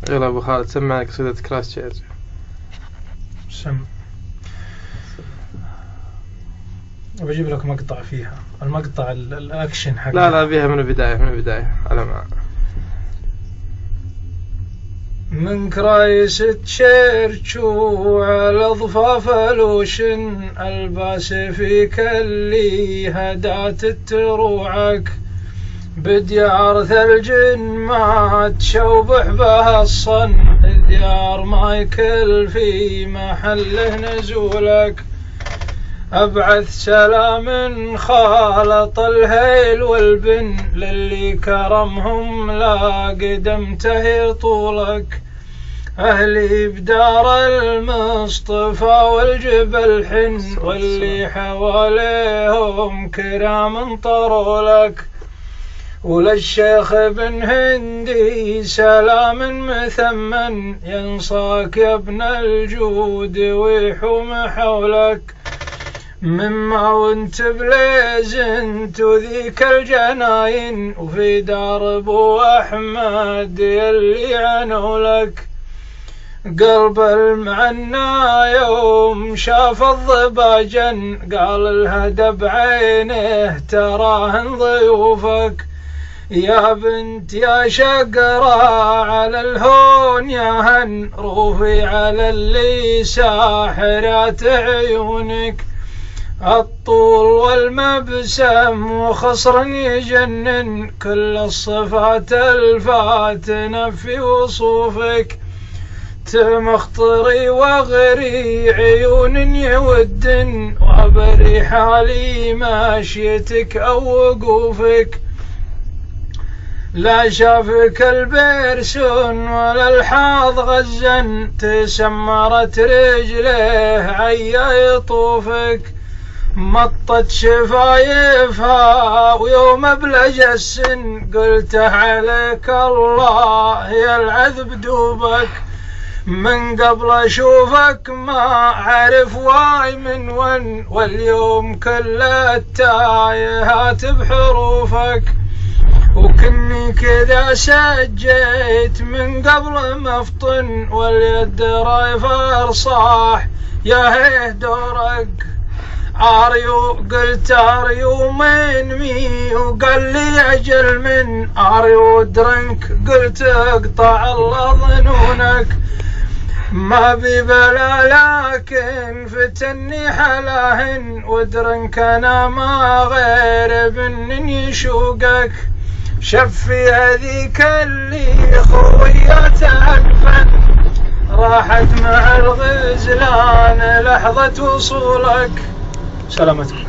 يلا ابو خالد سمع قصيدة كرايستشيرش. سم. بجيب لك مقطع فيها، المقطع الاكشن حق. لا بيها من البداية على ما من كرايستشيرش وعلى ضفاف لوشن، الباس فيك اللي هدات تروعك، بديار ثلج ما تشوبح بها الصن، ديار مايكل في محله نزولك، أبعث سلام خالط الهيل والبن، للي كرمهم لا قدمته طولك، أهلي بدار المصطفى والجبل حن، واللي حواليهم كرام طرولك، وللشيخ بن هندي سلام مثمن، ينصاك يا ابن الجود ويحوم حولك، مما وانت بليزنت وذيك الجناين، وفي دار ابو احمد يلي عنولك، قلب المعنى يوم شاف الضباجن، قال الهدى بعينه تراهن ضيوفك، يا بنت يا شقرة على الهون يا هن، روفي على اللي ساحرات عيونك، الطول والمبسم وخصر يجنن، كل الصفات الفاتنة في وصوفك، تمخطري وغري عيون يودن، وابري حالي ماشيتك او وقوفك، لا شافك البرسون ولا الحاض غزن، تسمرت رجليه عيا يطوفك، مطت شفايفها ويوم ابلج السن، قلته عليك الله يلعذ بدوبك، من قبل اشوفك ما عرف واي من ون، واليوم كل التايهات بحروفك، وكني كذا سجيت من قبل مفطن، واليد رايفر صاح يا هيه دورك، عاريو قلت عاريو من مي، وقال لي اجل من عاريو درنك، قلت اقطع الله ظنونك، ما ببلا لكن فتني حلاهن، ودرنك انا ما غير بن يشوقك، شفي هذيك اللي خويات عقفا، راحت مع الغزلان لحظة وصولك. سلامتكم.